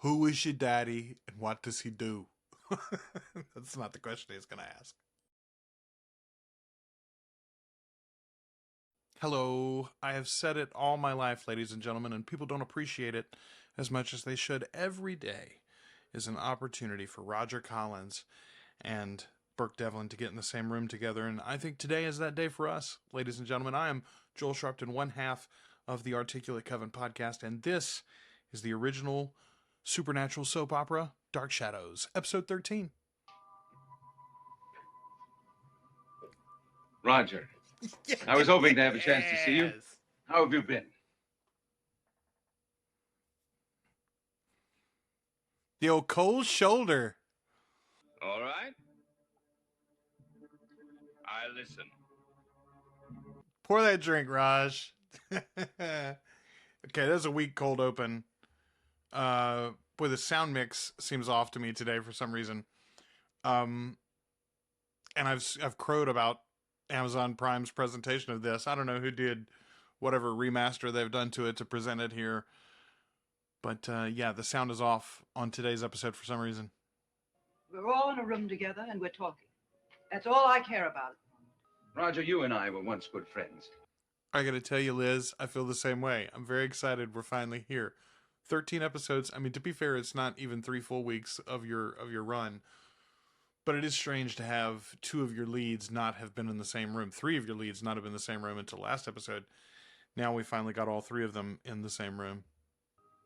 Who is your daddy and what does he do? That's not the question he's going to ask. Hello. I have said it all my life, ladies and gentlemen, and people don't appreciate it as much as they should. Every day is an opportunity for Roger Collins and Burke Devlin to get in the same room together, and I think today is that day for us, ladies and gentlemen. I am Joel Sharpton, one half of the Articulate Coven Podcast, and this is the original supernatural soap opera, Dark Shadows, episode 13. Roger, yes. I was hoping to have a chance to see you. How have you been? The old cold shoulder. All right. I listen. Pour that drink, Raj. Okay, that's a weak cold open. Boy, the sound mix seems off to me today for some reason. And I've crowed about Amazon Prime's presentation of this. I don't know who did whatever remaster they've done to it to present it here. But yeah, the sound is off on today's episode for some reason. We're all in a room together and we're talking. That's all I care about. Roger, you and I were once good friends. I gotta tell you, Liz, I feel the same way. I'm very excited we're finally here. 13 episodes. I mean, to be fair, it's not even 3 full weeks of your run. But it is strange to have 2 of your leads not have been in the same room. 3 of your leads not have been in the same room until last episode. Now we finally got all 3 of them in the same room.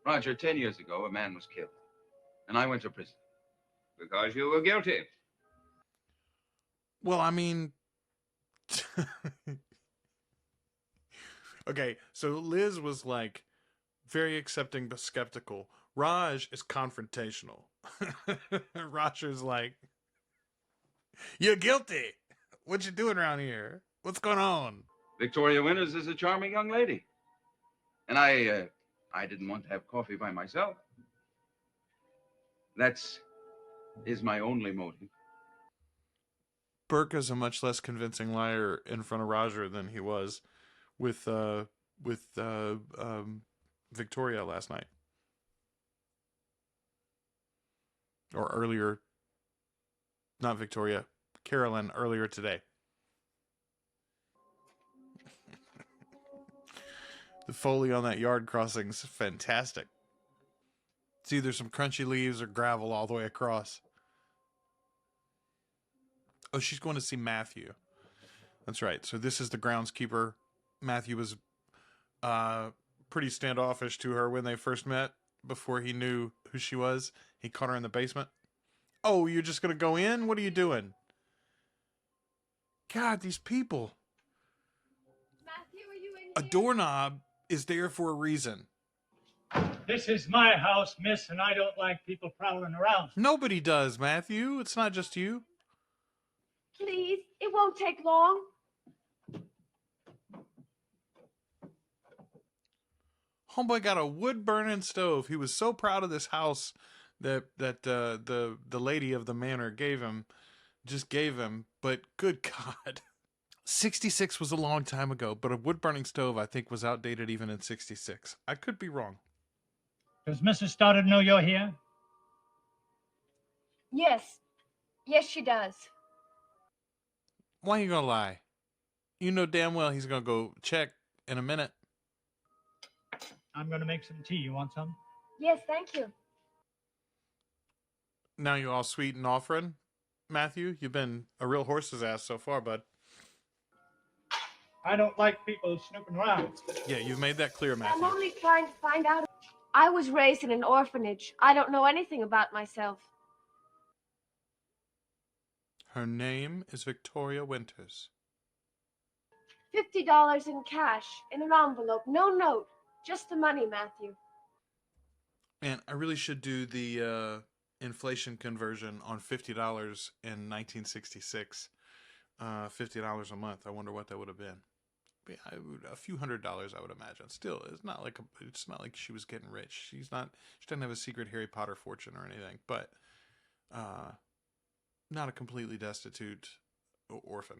Roger, 10 years ago, a man was killed. And I went to prison. Because you were guilty. Well, I mean... Okay, so Liz was like very accepting but skeptical. Raj is confrontational. Roger's like, you're guilty. What you doing around here? What's going on? Victoria Winters is a charming young lady. And I didn't want to have coffee by myself. Is my only motive. Burke is a much less convincing liar in front of Roger than he was with Victoria last night. Or earlier, not Victoria, Carolyn earlier today. The Foley on that yard crossing's fantastic. It's either some crunchy leaves or gravel all the way across. Oh, she's going to see Matthew. That's right. So this is the groundskeeper. Matthew was pretty standoffish to her when they first met before he knew who she was. He caught her in the basement. Oh, you're just going to go in? What are you doing? God, these people. Matthew, are you in A here? doorknob is there for a reason. This is my house, miss, and I don't like people prowling around. Nobody does, Matthew. It's not just you. Please, it won't take long. Homeboy got a wood-burning stove. He was so proud of this house that the lady of the manor gave him. But good God. 66 was a long time ago, but a wood-burning stove, I think, was outdated even in 66. I could be wrong. Does Mrs. Stoddard know you're here? Yes. Yes, she does. Why you gonna lie? You know damn well he's gonna go check in a minute. I'm going to make some tea. You want some? Yes, thank you. Now you all sweet and offering, Matthew? You've been a real horse's ass so far, bud. I don't like people snooping around. Yeah, you've made that clear, Matthew. I'm only trying to find out. I was raised in an orphanage. I don't know anything about myself. Her name is Victoria Winters. $50 in cash, in an envelope, no note. Just the money, Matthew. Man, I really should do the inflation conversion on $50 in 1966. $50 a month. I wonder what that would have been. Yeah, a few $100s, I would imagine. Still, it's not like she was getting rich. She doesn't have a secret Harry Potter fortune or anything, but not a completely destitute orphan.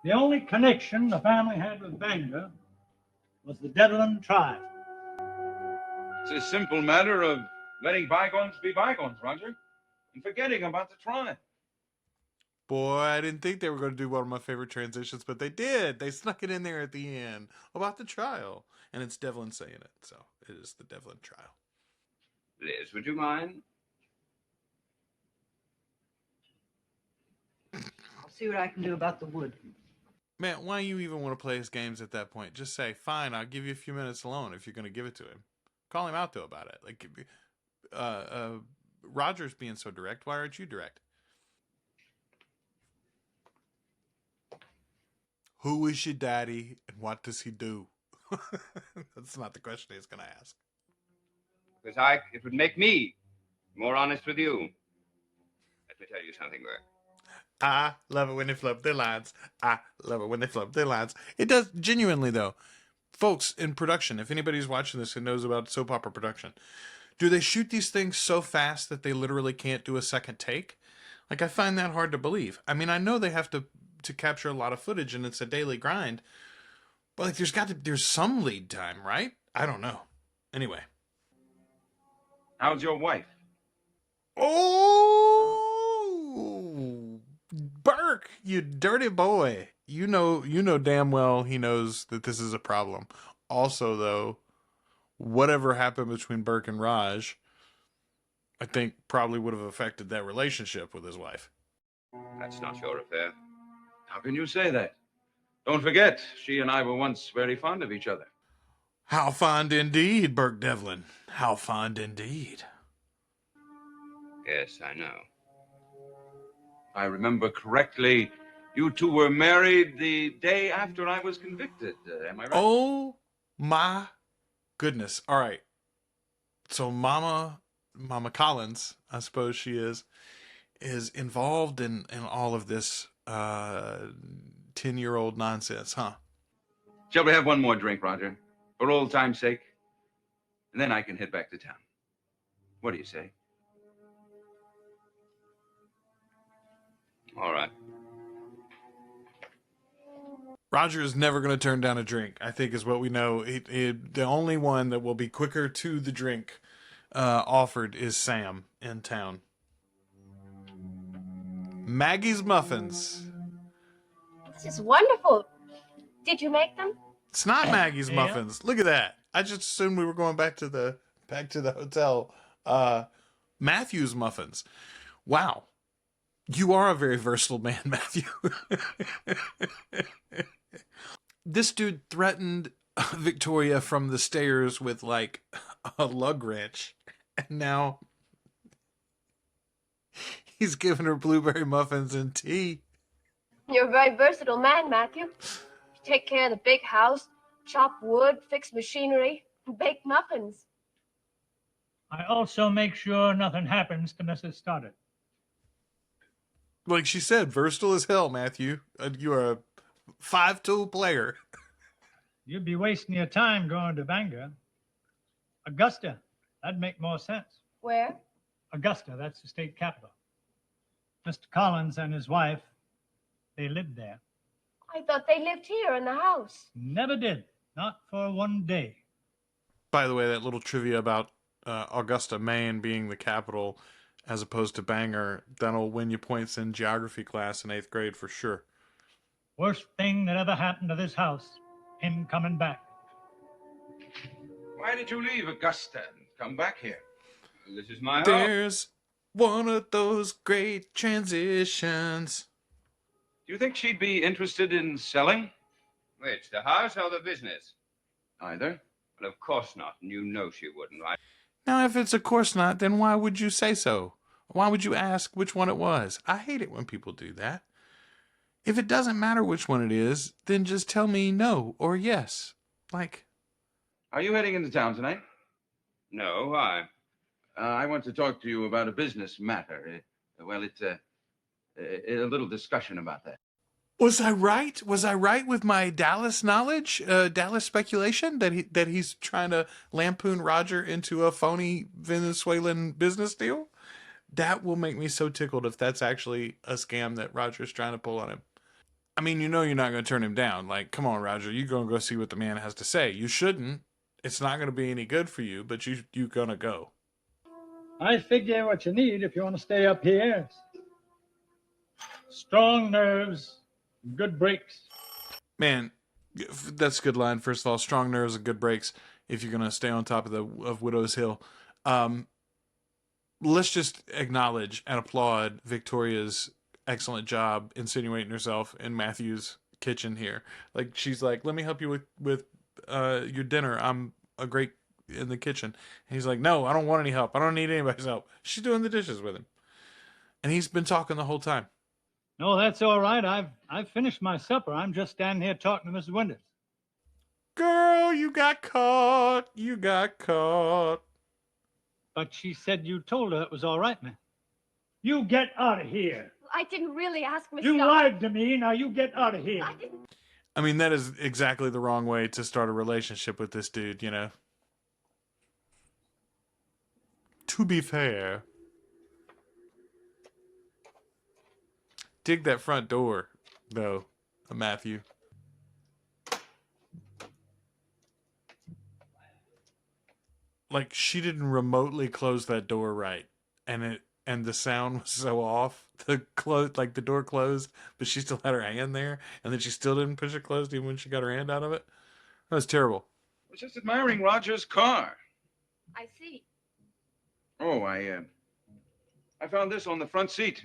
The only connection the family had with Bangor was the Devlin tribe. It's a simple matter of letting bygones be bygones, Roger, and forgetting about the trial. Boy, I didn't think they were going to do one of my favorite transitions, but they did. They snuck it in there at the end about the trial. And it's Devlin saying it, so it is the Devlin trial. Liz, would you mind? I'll see what I can do about the wood. Man, why do you even want to play his games at that point? Just say, fine, I'll give you a few minutes alone if you're going to give it to him. Call him out, though, about it. Like, Roger's being so direct. Why aren't you direct? Who is your daddy and what does he do? That's not the question he's going to ask. Because it would make me more honest with you. Let me tell you something, Burke. I love it when they flub their lines. I love it when they flub their lines. It does, genuinely, though. Folks, in production, if anybody's watching this and knows about soap opera production, do they shoot these things so fast that they literally can't do a second take? Like, I find that hard to believe. I mean, I know they have to capture a lot of footage and it's a daily grind, but like there's some lead time, right? I don't know. Anyway. How's your wife? Oh, Burke, you dirty boy. You know damn well he knows that this is a problem. Also, though, whatever happened between Burke and Raj, I think probably would have affected that relationship with his wife. That's not your affair. How can you say that? Don't forget, she and I were once very fond of each other. How fond indeed, Burke Devlin. How fond indeed. Yes, I know. If I remember correctly, you two were married the day after I was convicted. Am I right? Oh, my goodness. All right. So Mama Collins, I suppose she is involved in all of this 10-year-old nonsense, huh? Shall we have one more drink, Roger? For old time's sake? And then I can head back to town. What do you say? All right. Roger is never going to turn down a drink, I think is what we know. The only one that will be quicker to the drink offered is Sam in town. Maggie's Muffins. This is wonderful. Did you make them? It's not Maggie's Yeah. Muffins. Look at that. I just assumed we were going back to the hotel. Matthew's Muffins. Wow. You are a very versatile man, Matthew. This dude threatened Victoria from the stairs with like a lug wrench. And now he's giving her blueberry muffins and tea. You're a very versatile man, Matthew. You take care of the big house, chop wood, fix machinery, and bake muffins. I also make sure nothing happens to Mrs. Stoddard. Like she said, versatile as hell, Matthew. You are a 5-tool player. You'd be wasting your time going to Bangor. Augusta, that'd make more sense. Where? Augusta, that's the state capital. Mr. Collins and his wife, they lived there. I thought they lived here in the house. Never did. Not for one day. By the way, that little trivia about Augusta, Maine being the capital as opposed to Bangor, that'll win you points in geography class in 8th grade for sure. Worst thing that ever happened to this house, him coming back. Why did you leave Augusta and come back here? This is my house. There's one of those great transitions. Do you think she'd be interested in selling? Which, the house or the business? Either. Well, of course not, and you know she wouldn't, right? Now, if it's of course not, then why would you say so? Why would you ask which one it was? I hate it when people do that. If it doesn't matter which one it is, then just tell me no or yes. Like, Are you heading into town tonight? No, why? I want to talk to you about a business matter. It's a little discussion about that. was I right? Was I right with my Dallas knowledge, Dallas speculation that he's trying to lampoon Roger into a phony Venezuelan business deal? That will make me so tickled if that's actually a scam that Roger's trying to pull on him. I mean, you know you're not going to turn him down. Like, come on, Roger, you're going to go see what the man has to say. You shouldn't. It's not going to be any good for you, but you going to go. I figure what you need if you want to stay up here. Strong nerves, good brakes. Man, that's a good line. First of all, strong nerves and good breaks if you're going to stay on top of Widow's Hill. Let's just acknowledge and applaud Victoria's excellent job insinuating herself in Matthew's kitchen here. Like, she's like, let me help you with your dinner. I'm a great in the kitchen. And he's like, no, I don't want any help. I don't need anybody's help. She's doing the dishes with him. And he's been talking the whole time. No, that's all right. I've finished my supper. I'm just standing here talking to Mrs. Winters. Girl, you got caught. You got caught. But she said you told her it was all right, man. You get out of here. I didn't really ask Mr. You lied to me. Now you get out of here. I mean, that is exactly the wrong way to start a relationship with this dude, you know? To be fair. Dig that front door, though, Matthew. Like, she didn't remotely close that door right, and the sound was so off. The door closed, but she still had her hand there, and then she still didn't push it closed even when she got her hand out of it. That was terrible. I was just admiring Roger's car. I see. Oh, I found this on the front seat.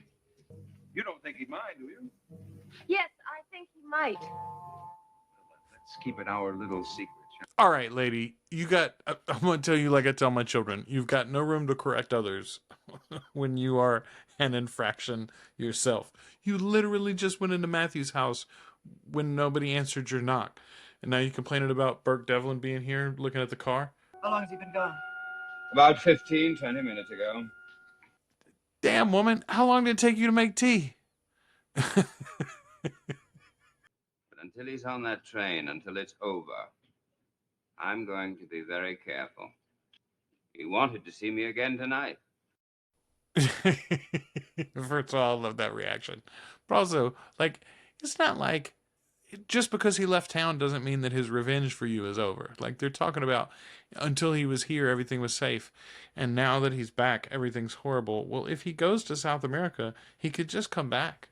You don't think he'd mind, do you? Yes, I think he might. Let's keep it our little secret. All right, lady, I'm going to tell you like I tell my children, you've got no room to correct others when you are an infraction yourself. You literally just went into Matthew's house when nobody answered your knock. And now you're complaining about Burke Devlin being here looking at the car? How long has he been gone? About 15, 20 minutes ago. Damn, woman, how long did it take you to make tea? But until he's on that train, until it's over, I'm going to be very careful. He wanted to see me again tonight. First of all, I love that reaction. But also, like, it's not like just because he left town doesn't mean that his revenge for you is over. Like, they're talking about until he was here, everything was safe. And now that he's back, everything's horrible. Well, if he goes to South America, he could just come back.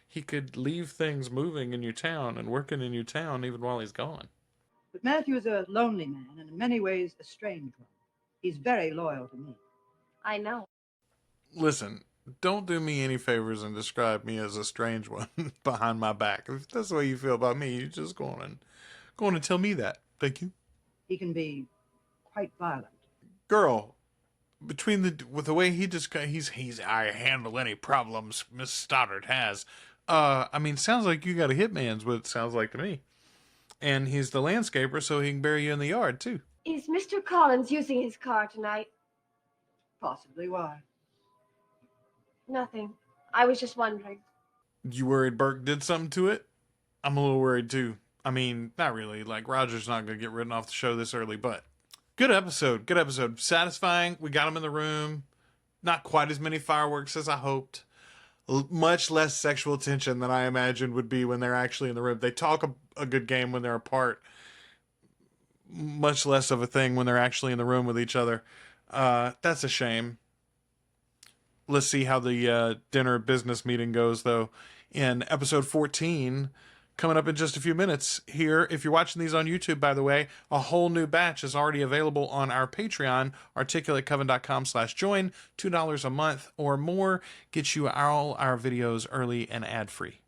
He could leave things moving in your town and working in your town even while he's gone. But Matthew is a lonely man and in many ways a strange one. He's very loyal to me. I know. Listen, don't do me any favors and describe me as a strange one behind my back. If that's the way you feel about me, you just go on and tell me that. Thank you. He can be quite violent. Girl, with the way he just I handle any problems Miss Stoddard has. I mean, sounds like you got a hitman's what it sounds like to me. And he's the landscaper, so he can bury you in the yard too. Is Mr. Collins using his car tonight? Possibly. Why? Nothing. I was just wondering. You worried Burke did something to it? I'm a little worried too. I mean, not really. Like, Roger's not going to get written off the show this early, but good episode. Good episode. Satisfying. We got him in the room. Not quite as many fireworks as I hoped. Much less sexual tension than I imagined would be when they're actually in the room. They talk a good game when they're apart. Much less of a thing when they're actually in the room with each other. That's a shame. Let's see how the dinner business meeting goes, though, in episode 14, coming up in just a few minutes here. If you're watching these on YouTube, by the way, a whole new batch is already available on our Patreon, articulatecoven.com/join. $2 a month or more gets you all our videos early and ad-free.